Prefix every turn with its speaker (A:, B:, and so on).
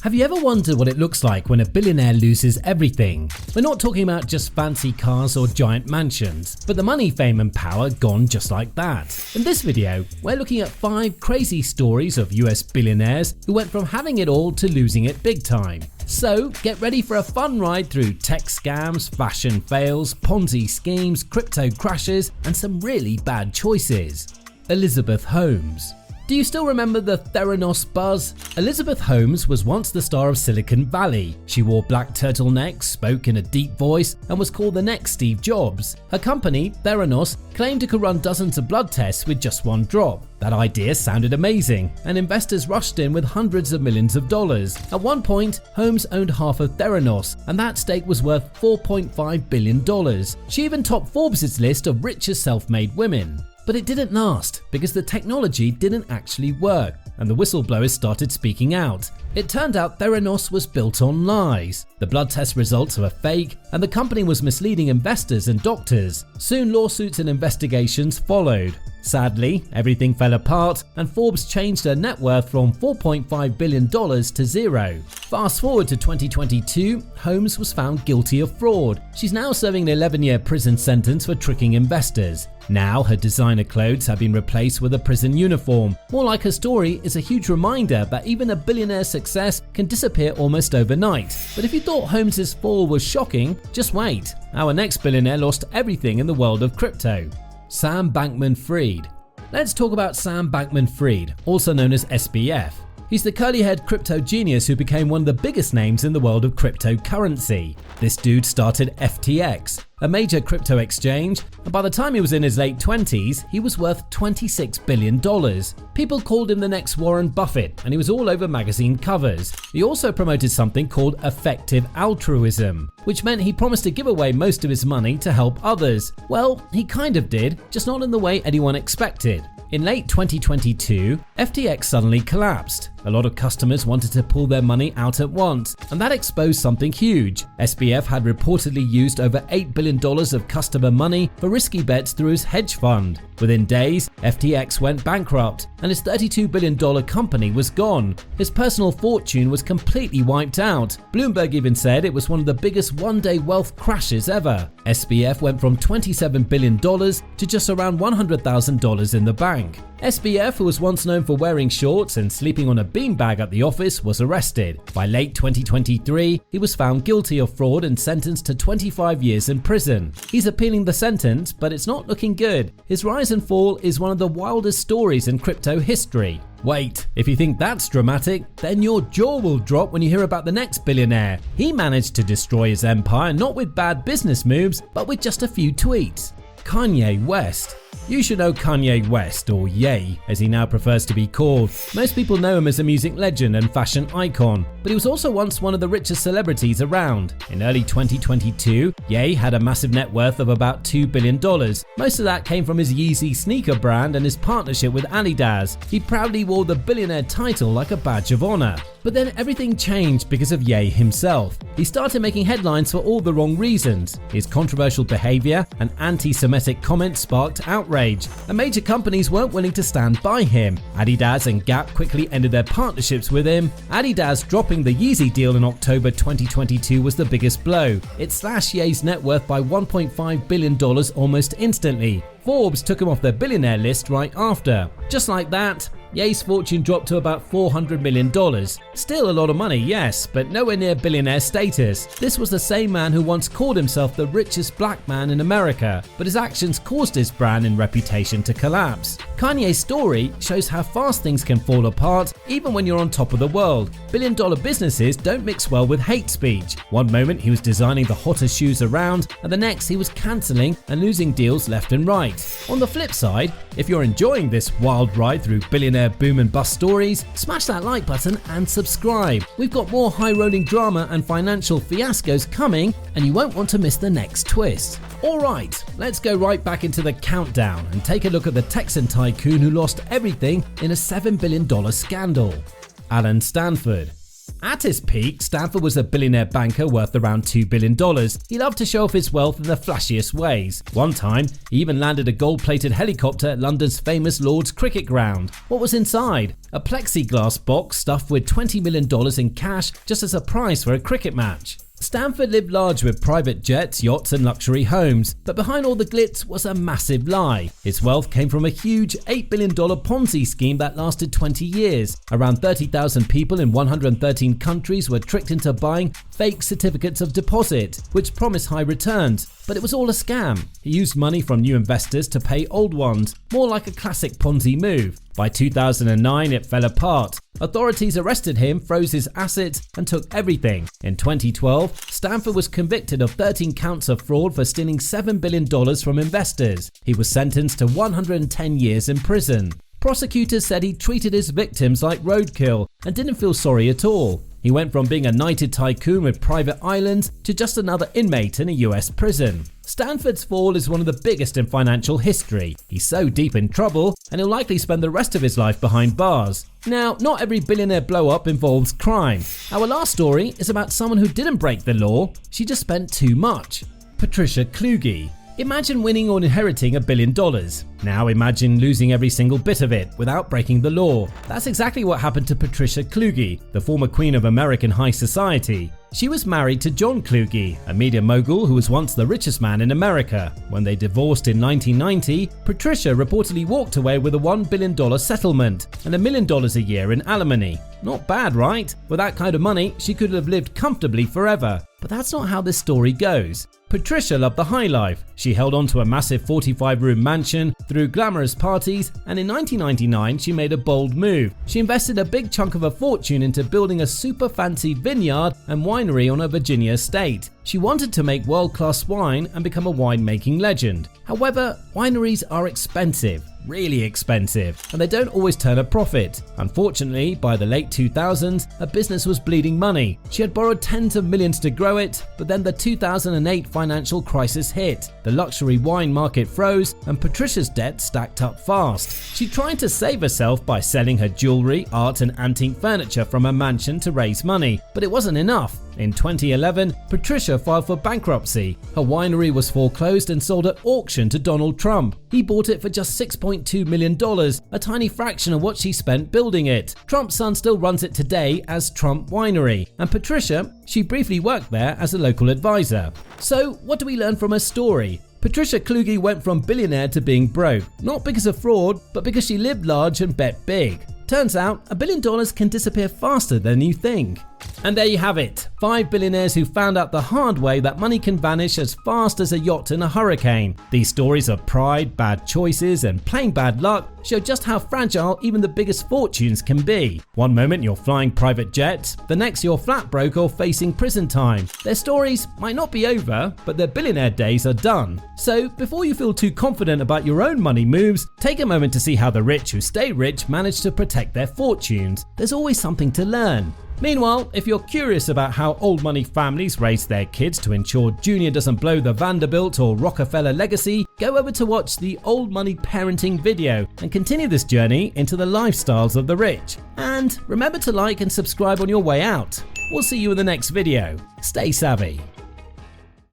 A: Have you ever wondered what it looks like when a billionaire loses everything? We're not talking about just fancy cars or giant mansions, but the money, fame and power gone just like that. In this video, we're looking at 5 crazy stories of US billionaires who went from having it all to losing it big time. So get ready for a fun ride through tech scams, fashion fails, Ponzi schemes, crypto crashes, and some really bad choices. Elizabeth Holmes. Do you still remember the Theranos buzz? Elizabeth Holmes was once the star of Silicon Valley. She wore black turtlenecks, spoke in a deep voice, and was called the next Steve Jobs. Her company, Theranos, claimed it could run dozens of blood tests with just one drop. That idea sounded amazing, and investors rushed in with hundreds of millions of dollars. At one point, Holmes owned half of Theranos, and that stake was worth $4.5 billion. She even topped Forbes' list of richest self-made women. But it didn't last because the technology didn't actually work and the whistleblowers started speaking out. It turned out Theranos was built on lies. The blood test results were fake and the company was misleading investors and doctors. Soon lawsuits and investigations followed. Sadly, everything fell apart and Forbes changed her net worth from $4.5 billion to zero. Fast forward to 2022, Holmes was found guilty of fraud. She's now serving an 11-year prison sentence for tricking investors. Now her designer clothes have been replaced with a prison uniform. More like her story is a huge reminder that even a billionaire's success can disappear almost overnight. But if you thought Holmes' fall was shocking, just wait. Our next billionaire lost everything in the world of crypto. Sam Bankman-Freed. Let's talk about Sam Bankman-Freed, also known as SBF. He's the curly-haired crypto genius who became one of the biggest names in the world of cryptocurrency. This dude started FTX, a major crypto exchange, and by the time he was in his late 20s, he was worth $26 billion. People called him the next Warren Buffett, and he was all over magazine covers. He also promoted something called effective altruism, which meant he promised to give away most of his money to help others. Well, he kind of did, just not in the way anyone expected. In late 2022, FTX suddenly collapsed. A lot of customers wanted to pull their money out at once, and that exposed something huge. SBF had reportedly used over $8 billion of customer money for risky bets through his hedge fund. Within days, FTX went bankrupt, and his $32 billion company was gone. His personal fortune was completely wiped out. Bloomberg even said it was one of the biggest one-day wealth crashes ever. SBF went from $27 billion to just around $100,000 in the bank. SBF, who was once known for wearing shorts and sleeping on a beanbag at the office, was arrested. By late 2023, he was found guilty of fraud and sentenced to 25 years in prison. He's appealing the sentence, but it's not looking good. His rise and fall is one of the wildest stories in crypto history. Wait, if you think that's dramatic, then your jaw will drop when you hear about the next billionaire. He managed to destroy his empire not with bad business moves, but with just a few tweets. Kanye West. You should know Kanye West, or Ye, as he now prefers to be called. Most people know him as a music legend and fashion icon, but he was also once one of the richest celebrities around. In early 2022, Ye had a massive net worth of about $2 billion. Most of that came from his Yeezy sneaker brand and his partnership with Adidas. He proudly wore the billionaire title like a badge of honor. But then everything changed because of Ye himself. He started making headlines for all the wrong reasons. His controversial behavior and anti-Semitic comments sparked outrage, and major companies weren't willing to stand by him. Adidas and Gap quickly ended their partnerships with him. Adidas dropping the Yeezy deal in October 2022 was the biggest blow. It slashed Ye's net worth by $1.5 billion almost instantly. Forbes took him off their billionaire list right after. Just like that, Ye's fortune dropped to about $400 million. Still a lot of money, yes, but nowhere near billionaire status. This was the same man who once called himself the richest black man in America, but his actions caused his brand and reputation to collapse. Kanye's story shows how fast things can fall apart even when you're on top of the world. Billion-dollar businesses don't mix well with hate speech. One moment he was designing the hottest shoes around, and the next he was cancelling and losing deals left and right. On the flip side, if you're enjoying this wild ride through billionaire boom and bust stories, smash that like button and subscribe. We've got more high-rolling drama and financial fiascos coming, and you won't want to miss the next twist. Alright, let's go right back into the countdown and take a look at the Texan tycoon who lost everything in a $7 billion scandal. Stanford. At his peak, Stanford was a billionaire banker worth around $2 billion. He loved to show off his wealth in the flashiest ways. One time, he even landed a gold-plated helicopter at London's famous Lord's cricket ground. What was inside? A plexiglass box stuffed with $20 million in cash just as a prize for a cricket match. Stanford lived large with private jets, yachts and luxury homes, but behind all the glitz was a massive lie. His wealth came from a huge $8 billion Ponzi scheme that lasted 20 years. Around 30,000 people in 113 countries were tricked into buying fake certificates of deposit, which promised high returns. But it was all a scam. He used money from new investors to pay old ones, more like a classic Ponzi move. By 2009, it fell apart. Authorities arrested him, froze his assets, and took everything. In 2012, Stanford was convicted of 13 counts of fraud for stealing $7 billion from investors. He was sentenced to 110 years in prison. Prosecutors said he treated his victims like roadkill and didn't feel sorry at all. He went from being a knighted tycoon with private islands to just another inmate in a US prison. Stanford's fall is one of the biggest in financial history. He's so deep in trouble, and he'll likely spend the rest of his life behind bars. Now, not every billionaire blow-up involves crime. Our last story is about someone who didn't break the law, she just spent too much. Patricia Klug. Imagine winning or inheriting $1 billion. Now imagine losing every single bit of it without breaking the law. That's exactly what happened to Patricia Klug, the former queen of American high society. She was married to John Klug, a media mogul who was once the richest man in America. When they divorced in 1990, Patricia reportedly walked away with a $1 billion settlement and $1 million a year in alimony. Not bad, right? With that kind of money, she could have lived comfortably forever. But that's not how this story goes. Patricia loved the high life. She held on to a massive 45-room mansion, threw glamorous parties, and in 1999 she made a bold move. She invested a big chunk of her fortune into building a super fancy vineyard and winery on a Virginia estate. She wanted to make world-class wine and become a winemaking legend. However, wineries are expensive. Really expensive, and they don't always turn a profit. Unfortunately, by the late 2000s, her business was bleeding money. She had borrowed tens of millions to grow it, but then the 2008 financial crisis hit. The luxury wine market froze, and Patricia's debt stacked up fast. She tried to save herself by selling her jewelry, art, and antique furniture from her mansion to raise money, but it wasn't enough. In 2011, Patricia filed for bankruptcy. Her winery was foreclosed and sold at auction to Donald Trump. He bought it for just $6.2 million, a tiny fraction of what she spent building it. Trump's son still runs it today as Trump Winery, and Patricia, she briefly worked there as a local advisor. So, what do we learn from her story? Patricia Klug went from billionaire to being broke, not because of fraud, but because she lived large and bet big. Turns out, $1 billion can disappear faster than you think. And there you have it, 5 billionaires who found out the hard way that money can vanish as fast as a yacht in a hurricane. These stories of pride, bad choices, and plain bad luck show just how fragile even the biggest fortunes can be. One moment you're flying private jets, the next you're flat broke or facing prison time. Their stories might not be over, but their billionaire days are done. So before you feel too confident about your own money moves, take a moment to see how the rich who stay rich manage to protect their fortunes. There's always something to learn. Meanwhile, if you're curious about how old money families raise their kids to ensure Junior doesn't blow the Vanderbilt or Rockefeller legacy, go over to watch the Old Money Parenting video and continue this journey into the lifestyles of the rich. And remember to like and subscribe on your way out. We'll see you in the next video. Stay savvy.